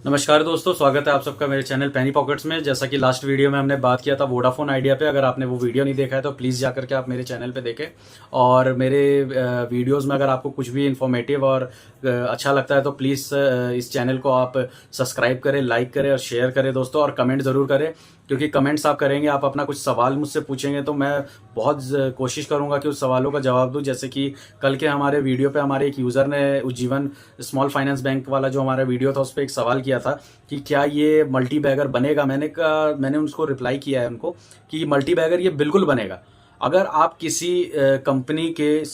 नमस्कार दोस्तों, स्वागत है आप सबका मेरे चैनल पेनी पॉकेट्स में। जैसा कि लास्ट वीडियो में हमने बात किया था वोडाफोन आइडिया पे। अगर आपने वो वीडियो नहीं देखा है तो प्लीज़ जाकर के आप मेरे चैनल पे देखें। और मेरे वीडियोस में अगर आपको कुछ भी इन्फॉर्मेटिव और अच्छा लगता है तो प्लीज़ इस चैनल को आप सब्सक्राइब करें, लाइक करें और शेयर करें दोस्तों। और कमेंट ज़रूर करें, क्योंकि कमेंट्स आप करेंगे, आप अपना कुछ सवाल मुझसे पूछेंगे तो मैं बहुत कोशिश करूंगा कि उस सवालों का जवाब दूं। जैसे कि कल के हमारे वीडियो पे हमारे एक यूज़र ने उज्जीवन स्मॉल फाइनेंस बैंक वाला जो हमारा वीडियो था उस पर एक सवाल किया था कि क्या ये मल्टी बैगर बनेगा। मैंने उनको रिप्लाई किया है उनको कि मल्टी बैगर ये बिल्कुल बनेगा। अगर आप किसी कंपनी के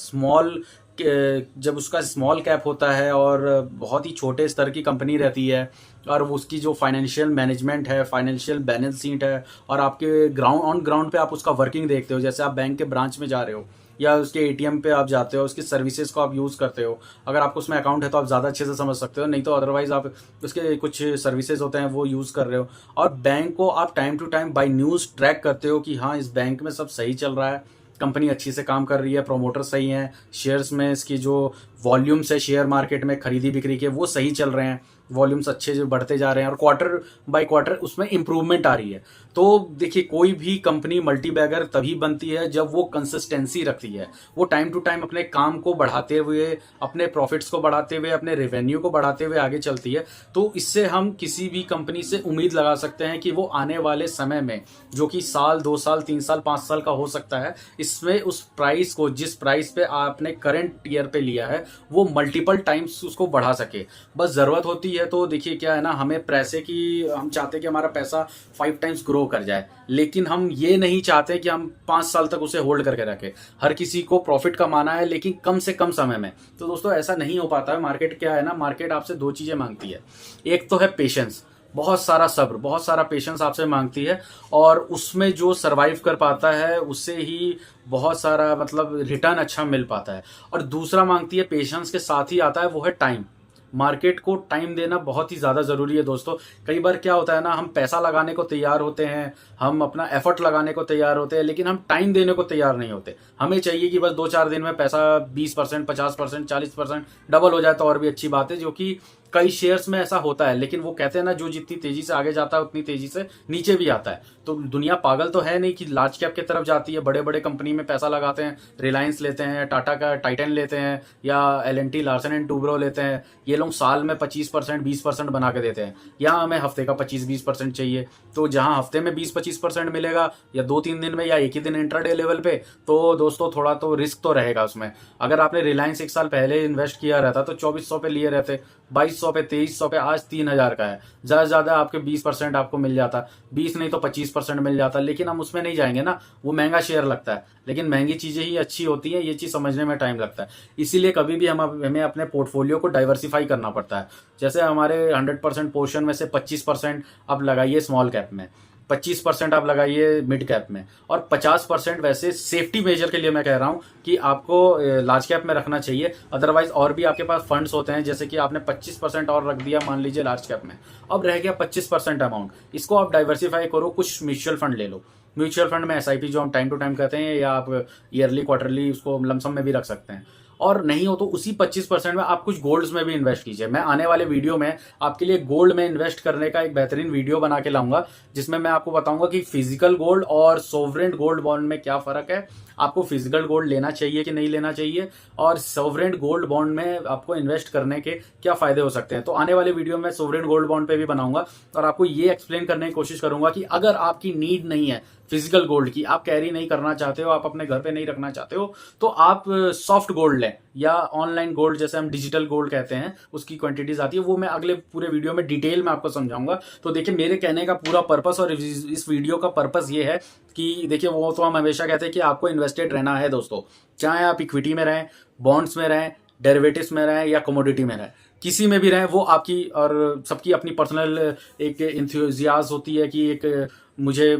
जब उसका स्मॉल कैप होता है और बहुत ही छोटे स्तर की कंपनी रहती है और उसकी जो फाइनेंशियल मैनेजमेंट है, फाइनेंशियल बैलेंस शीट है और आपके ऑन ग्राउंड पे आप उसका वर्किंग देखते हो, जैसे आप बैंक के ब्रांच में जा रहे हो या उसके एटीएम पे आप जाते हो, उसकी सर्विसेज को आप यूज़ करते हो। अगर आपको उसमें अकाउंट है तो आप ज़्यादा अच्छे से समझ सकते हो, नहीं तो अदरवाइज आप उसके कुछ सर्विसेज होते हैं वो यूज़ कर रहे हो। और बैंक को आप time to time by news track करते हो कि हाँ, इस बैंक में सब सही चल रहा है, कंपनी अच्छी से काम कर रही है, प्रोमोटर सही हैं, शेयर्स में इसकी जो वॉल्यूम्स है शेयर मार्केट में खरीदी बिक्री के वो सही चल रहे हैं, वॉल्यूम्स अच्छे जो बढ़ते जा रहे हैं और क्वार्टर बाय क्वार्टर उसमें इंप्रूवमेंट आ रही है। तो देखिए, कोई भी कंपनी मल्टी बैगर तभी बनती है जब वो कंसिस्टेंसी रखती है, वो टाइम टू टाइम अपने काम को बढ़ाते हुए, अपने प्रॉफिट्स को बढ़ाते हुए, अपने रेवेन्यू को बढ़ाते हुए आगे चलती है। तो इससे हम किसी भी कंपनी से उम्मीद लगा सकते हैं कि वो आने वाले समय में, जो कि साल 2 साल 3 साल 5 साल का हो सकता है, इसमें उस प्राइस को, जिस प्राइस पे आपने करंट ईयर पे लिया है, वो मल्टीपल टाइम्स उसको बढ़ा सके। बस ज़रूरत होती है। तो देखिए क्या है ना, हमें पैसे की, हम चाहते हैं कि हमारा पैसा 5 टाइम्स ग्रो कर जाए, लेकिन हम ये नहीं चाहते कि हम 5 साल तक उसे होल्ड करके रखें। हर किसी को प्रॉफिट कमाना है, लेकिन कम से कम समय में। तो दोस्तों ऐसा नहीं हो पाता है। मार्केट क्या है ना, मार्केट आपसे 2 चीज़ें मांगती है। एक तो है पेशेंस, बहुत सारा सब्र, बहुत सारा पेशेंस आपसे मांगती है, और उसमें जो सरवाइव कर पाता है उससे ही बहुत सारा मतलब रिटर्न अच्छा मिल पाता है। और दूसरा मांगती है, पेशेंस के साथ ही आता है, वो है टाइम। मार्केट को टाइम देना बहुत ही ज़्यादा ज़रूरी है दोस्तों। कई बार क्या होता है ना, हम पैसा लगाने को तैयार होते हैं, हम अपना एफर्ट लगाने को तैयार होते हैं, लेकिन हम टाइम देने को तैयार नहीं होते। हमें चाहिए कि बस 2-4 दिन में पैसा 20%, 50%, 40% डबल हो जाए तो और भी अच्छी बात है, जो कि कई शेयर्स में ऐसा होता है। लेकिन वो कहते हैं ना, जो जितनी तेजी से आगे जाता है उतनी तेजी से नीचे भी आता है। तो दुनिया पागल तो है नहीं कि लार्ज कैप की तरफ जाती है, बड़े बड़े कंपनी में पैसा लगाते हैं, रिलायंस लेते हैं, टाटा का टाइटन लेते हैं या L&T लार्सन एंड टूब्रो लेते हैं। ये लोग साल में 25% 20% बना के देते हैं। यहाँ हमें हफ्ते का 25-20% चाहिए। तो जहाँ हफ्ते में 20-25% मिलेगा या 2-3 दिन में या एक ही दिन इंट्राडे लेवल पे, तो दोस्तों थोड़ा तो रिस्क तो रहेगा उसमें। अगर आपने रिलायंस 1 साल पहले इन्वेस्ट किया रहता तो 2400 पे लिए रहते, 2200 पे, 2300 पे, आज 3000 का है। ज़्यादा से ज़्यादा आपके 20% आपको मिल जाता, 20 नहीं तो 25% मिल जाता। लेकिन हम उसमें नहीं जाएंगे ना, वो महंगा शेयर लगता है। लेकिन महंगी चीज़ें ही अच्छी होती हैं, ये चीज़ समझने में टाइम लगता है। इसीलिए कभी भी हमें अपने पोर्टफोलियो को डाइवर्सिफाई करना पड़ता है। जैसे हमारे 100% पोर्शन में से 25% आप लगाइए स्मॉल कैप में, 25% आप लगाइए मिड कैप में, और 50% वैसे सेफ्टी मेजर के लिए मैं कह रहा हूं कि आपको लार्ज कैप में रखना चाहिए। अदरवाइज और भी आपके पास फंड्स होते हैं, जैसे कि आपने 25% और रख दिया मान लीजिए लार्ज कैप में, अब रह गया 25% अमाउंट, इसको आप डाइवर्सिफाई करो, कुछ म्यूचुअल फंड ले लो। म्यूचुअल फंड में SIP जो हम टाइम टू टाइम कहते हैं, या आप ईयरली क्वार्टरली उसको लमसम में भी रख सकते हैं। और नहीं हो तो उसी 25% में आप कुछ गोल्ड्स में भी इन्वेस्ट कीजिए। मैं आने वाले वीडियो में आपके लिए गोल्ड में इन्वेस्ट करने का एक बेहतरीन वीडियो बना के लाऊंगा, जिसमें मैं आपको बताऊंगा कि फिजिकल गोल्ड और सोवरेन गोल्ड बॉन्ड में क्या फर्क है, आपको फिजिकल गोल्ड लेना चाहिए कि नहीं लेना चाहिए, और सोवरेन गोल्ड बॉन्ड में आपको इन्वेस्ट करने के क्या फायदे हो सकते हैं। तो आने वाले वीडियो में सोवरेन गोल्ड बॉन्ड पे भी बनाऊंगा और आपको ये एक्सप्लेन करने की कोशिश करूंगा कि अगर आपकी नीड नहीं है फिजिकल गोल्ड की, आप कैरी नहीं करना चाहते हो, आप अपने घर पे नहीं रखना चाहते हो, तो आप सॉफ्ट गोल्ड लें या ऑनलाइन गोल्ड, जैसे हम डिजिटल गोल्ड कहते हैं, उसकी क्वांटिटीज आती है, वो मैं अगले पूरे वीडियो में डिटेल में आपको समझाऊंगा। तो देखिए, मेरे कहने का पूरा पर्पस और इस वीडियो का पर्पस ये है कि देखिए, वो तो हम हमेशा कहते हैं कि आपको इन्वेस्टेड रहना है दोस्तों, चाहे आप इक्विटी में रहें, बॉन्ड्स में रहें, डेरिवेटिव्स में रहें या कमोडिटी में रहें, किसी में भी रहें, वो आपकी और सबकी अपनी पर्सनल एक इंथुजियाज होती है कि एक मुझे,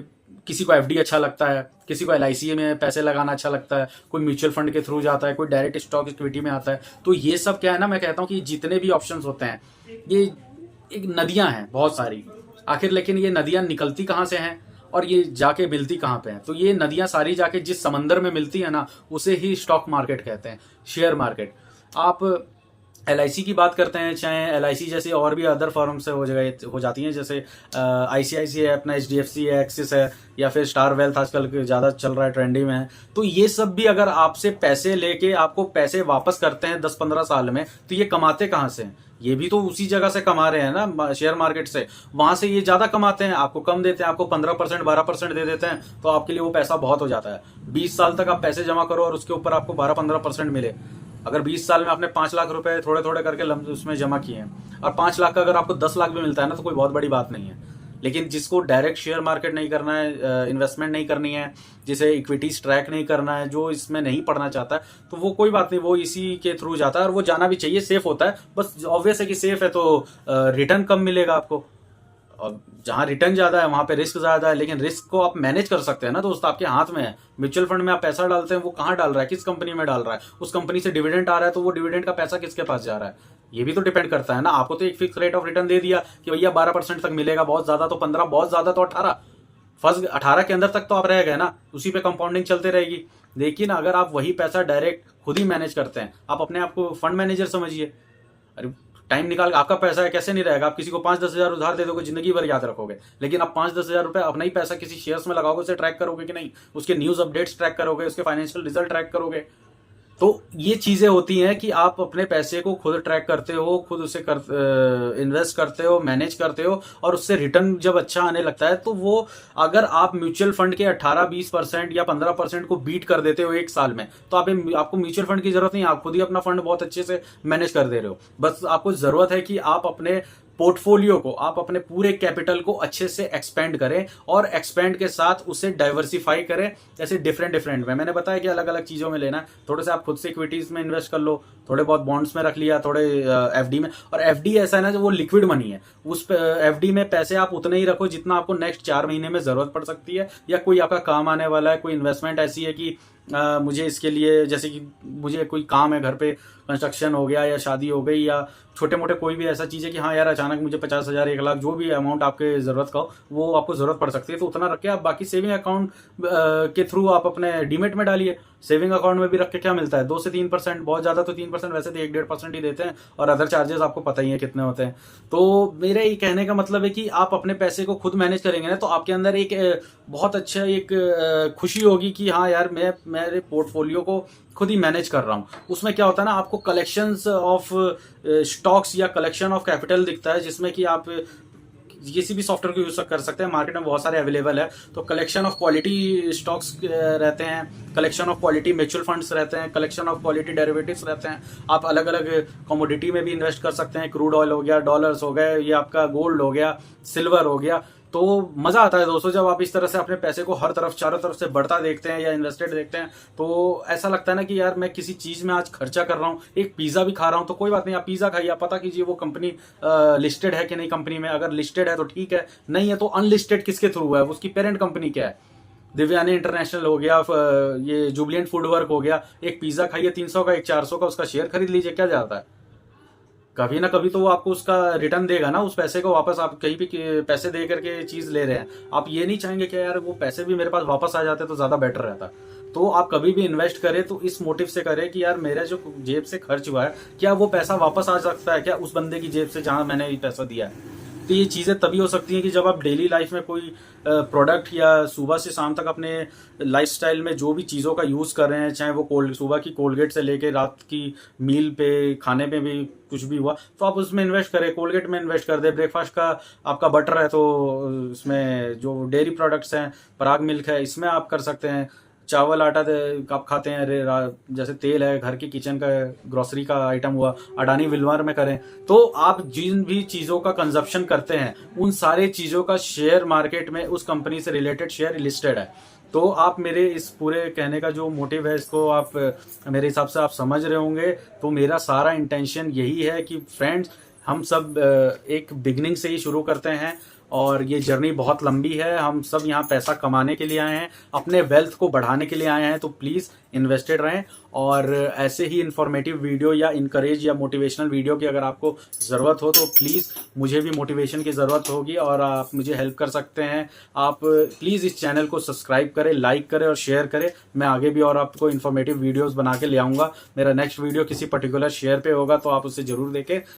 किसी को FD अच्छा लगता है, किसी को LIC में पैसे लगाना अच्छा लगता है, कोई म्यूचुअल फंड के थ्रू जाता है, कोई डायरेक्ट स्टॉक इक्विटी में आता है। तो ये सब क्या है ना, मैं कहता हूँ कि जितने भी ऑप्शंस होते हैं, ये एक नदियां हैं बहुत सारी आखिर, लेकिन ये नदियां निकलती कहाँ से हैं और ये जाके मिलती कहाँ पे हैं? तो ये नदियां सारी जाके जिस समंदर में मिलती है ना, उसे ही स्टॉक मार्केट कहते हैं, शेयर मार्केट। आप LIC की बात करते हैं, चाहे LIC जैसी और भी अदर फर्म से हो जाती हैं, जैसे ICICI है, अपना HDFC है, एक्सिस है, या फिर स्टार वेल्थ आजकल ज़्यादा चल रहा है, ट्रेंडी में है। तो ये सब भी अगर आपसे पैसे लेके आपको पैसे वापस करते हैं 10-15 साल में, तो ये कमाते कहाँ से हैं? ये भी तो उसी जगह से कमा रहे हैं ना, शेयर मार्केट से। वहां से ये ज्यादा कमाते हैं, आपको कम देते हैं, आपको 15% 12% दे देते हैं, तो आपके लिए वो पैसा बहुत हो जाता है। 20 साल तक आप पैसे जमा करो और उसके ऊपर आपको 12-15% मिले। अगर 20 साल में आपने 5 लाख रुपए थोड़े थोड़े करके उसमें जमा किए हैं, और 5 लाख का अगर आपको 10 लाख भी मिलता है ना, तो कोई बहुत बड़ी बात नहीं है। लेकिन जिसको डायरेक्ट शेयर मार्केट नहीं करना है, इन्वेस्टमेंट नहीं करनी है, जिसे इक्विटीज ट्रैक नहीं करना है, जो इसमें नहीं पढ़ना चाहता है, तो वो कोई बात नहीं, वो इसी के थ्रू जाता है, और वो जाना भी चाहिए, सेफ होता है। बस ऑब्वियस है कि सेफ है तो रिटर्न कम मिलेगा आपको, और जहां रिटर्न ज्यादा है वहां पे रिस्क ज्यादा है, लेकिन रिस्क को आप मैनेज कर सकते हैं ना दोस्त, आपके हाथ में है। म्यूचुअल फंड में आप पैसा डालते हैं, वो कहाँ डाल रहा है, किस कंपनी में डाल रहा है, उस कंपनी से डिविडेंड आ रहा है, तो वो डिविडेंड का पैसा किसके पास जा रहा है, ये भी तो डिपेंड करता है ना। आपको तो एक फिक्स रेट ऑफ रिटर्न दे दिया कि भैया 12% तक मिलेगा, बहुत ज्यादा तो 15, बहुत ज्यादा तो 18, फर्स्ट 18 के अंदर तक तो आप रह गए ना, उसी पे कंपाउंडिंग चलते रहेगी। लेकिन अगर आप वही पैसा डायरेक्ट खुद ही मैनेज करते हैं, आप अपने आप को फंड मैनेजर समझिए। अरे टाइम निकाल, आपका पैसा है, कैसे नहीं रहेगा। आप किसी को 5-10 हजार उधार दे दोगे, जिंदगी भर याद रखोगे। लेकिन आप 5-10 हजार रुपए अपना ही पैसा किसी शेयर्स में लगाओगे, उसे ट्रैक करोगे कि नहीं, उसके न्यूज अपडेट्स ट्रैक करोगे, उसके फाइनेंशियल रिजल्ट ट्रैक करोगे। तो ये चीजें होती हैं कि आप अपने पैसे को खुद ट्रैक करते हो, खुद उसे इन्वेस्ट करते हो, मैनेज करते हो, और उससे रिटर्न जब अच्छा आने लगता है, तो वो अगर आप म्यूचुअल फंड के 18-20% या 15% को बीट कर देते हो एक साल में, तो आपको म्यूचुअल फंड की जरूरत नहीं, आप खुद ही अपना फंड बहुत अच्छे से मैनेज कर दे रहे हो। बस आपको जरूरत है कि आप अपने पोर्टफोलियो को, आप अपने पूरे कैपिटल को अच्छे से एक्सपेंड करें, और एक्सपेंड के साथ उसे डाइवर्सिफाई करें, जैसे डिफरेंट में। मैंने बताया कि अलग अलग चीजों में लेना है। थोड़े से आप खुद से इक्विटीज में इन्वेस्ट कर लो, थोड़े बहुत बॉन्ड्स में रख लिया, थोड़े FD में। और FD ऐसा है ना, जो वो लिक्विड मनी है, उस FD में पैसे आप उतने ही रखो जितना आपको नेक्स्ट 4 महीने में जरूरत पड़ सकती है, या कोई आपका काम आने वाला है, कोई इन्वेस्टमेंट ऐसी है कि मुझे इसके लिए, जैसे कि मुझे कोई काम है घर पे, कंस्ट्रक्शन हो गया या शादी हो गई, या छोटे मोटे कोई भी ऐसा चीज है कि हाँ यार अचानक मुझे 50,000 1 लाख, जो भी अमाउंट आपके जरूरत का हो, वो आपको जरूरत पड़ सकती है, तो उतना रख के आप बाकी सेविंग अकाउंट के थ्रू आप अपने डीमेट में डालिए। सेविंग अकाउंट में भी रख के क्या मिलता है, 2 से 3%, बहुत ज्यादा तो 3%, वैसे तो 1-1.5% ही देते हैं, और अदर चार्जेस आपको पता ही है कितने होते हैं। तो मेरा ये कहने का मतलब है कि आप अपने पैसे को खुद मैनेज करेंगे ना, तो आपके अंदर एक बहुत अच्छा एक खुशी होगी कि हाँ यार मैं मेरे पोर्टफोलियो को खुद ही मैनेज कर रहा हूँ। उसमें क्या होता है ना, आपको कलेक्शंस ऑफ स्टॉक्स या कलेक्शन ऑफ कैपिटल दिखता है, जिसमें कि आप किसी भी सॉफ्टवेयर को यूज कर सकते हैं, मार्केट में बहुत सारे अवेलेबल है। तो कलेक्शन ऑफ क्वालिटी स्टॉक्स रहते हैं, collection of quality mutual funds रहते हैं, कलेक्शन ऑफ क्वालिटी डेरिवेटिव्स रहते हैं। आप अलग अलग कमोडिटी में भी इन्वेस्ट कर सकते हैं, क्रूड ऑयल हो गया, डॉलर्स हो गए, ये आपका गोल्ड हो गया, सिल्वर हो गया। तो मजा आता है दोस्तों जब आप इस तरह से अपने पैसे को हर तरफ, चारों तरफ से बढ़ता देखते हैं या इन्वेस्टेड देखते हैं, तो ऐसा लगता है ना कि यार मैं किसी चीज में आज खर्चा कर रहा हूँ। एक पिज्जा भी खा रहा हूँ तो कोई बात नहीं, आप पिज्जा खाइए, आप पता कीजिए वो कंपनी लिस्टेड है कि नहीं कंपनी में। अगर लिस्टेड है तो ठीक है, नहीं है तो अनलिस्टेड किसके थ्रू है, उसकी पेरेंट कंपनी क्या है। दिव्यानी इंटरनेशनल हो गया, ये जुबिलियंट फूड वर्क हो गया। एक पिज्जा खाइए 300 का, एक 400 का, उसका शेयर खरीद लीजिए, क्या जाता है। कभी ना कभी तो वो आपको उसका रिटर्न देगा ना, उस पैसे को वापस। आप कहीं भी पैसे दे करके चीज ले रहे हैं, आप ये नहीं चाहेंगे कि यार वो पैसे भी मेरे पास वापस आ जाते तो ज्यादा बेटर रहता। तो आप कभी भी इन्वेस्ट करें तो इस मोटिव से करें कि यार मेरा जो जेब से खर्च हुआ है, क्या वो पैसा वापस आ सकता है क्या उस बंदे की जेब से जहां मैंने ये पैसा दिया है। तो ये चीज़ें तभी हो सकती हैं कि जब आप डेली लाइफ में कोई प्रोडक्ट या सुबह से शाम तक अपने लाइफस्टाइल में जो भी चीज़ों का यूज़ कर रहे हैं, चाहे वो सुबह की कोलगेट से लेके रात की मील पे, खाने पे भी कुछ भी हुआ, तो आप उसमें इन्वेस्ट करें, कोलगेट में इन्वेस्ट कर दे। ब्रेकफास्ट का आपका बटर है तो इसमें जो डेयरी प्रोडक्ट्स हैं, पराग मिल्क है, इसमें आप कर सकते हैं। चावल आटा आप खाते हैं, जैसे तेल है, घर की किचन का ग्रोसरी का आइटम हुआ, अडानी विलमार में करें। तो आप जिन भी चीज़ों का कंजप्शन करते हैं, उन सारे चीज़ों का शेयर मार्केट में उस कंपनी से रिलेटेड शेयर लिस्टेड है। तो आप मेरे इस पूरे कहने का जो मोटिव है, इसको आप मेरे हिसाब से आप समझ रहे होंगे। तो मेरा सारा इंटेंशन यही है कि फ्रेंड्स, हम सब एक बिगनिंग से ही शुरू करते हैं और ये जर्नी बहुत लंबी है। हम सब यहाँ पैसा कमाने के लिए आए हैं, अपने वेल्थ को बढ़ाने के लिए आए हैं। तो प्लीज़ इन्वेस्टेड रहें और ऐसे ही इन्फॉर्मेटिव वीडियो या इनकरेज या मोटिवेशनल वीडियो की अगर आपको ज़रूरत हो तो प्लीज़, मुझे भी मोटिवेशन की ज़रूरत होगी और आप मुझे हेल्प कर सकते हैं। आप प्लीज़ इस चैनल को सब्सक्राइब करें, लाइक करें और शेयर करें। मैं आगे भी और आपको इन्फॉर्मेटिव वीडियोज़ बना के ले आऊँगा। मेरा नेक्स्ट वीडियो किसी पर्टिकुलर शेयर पे होगा तो आप उसे ज़रूर देखें।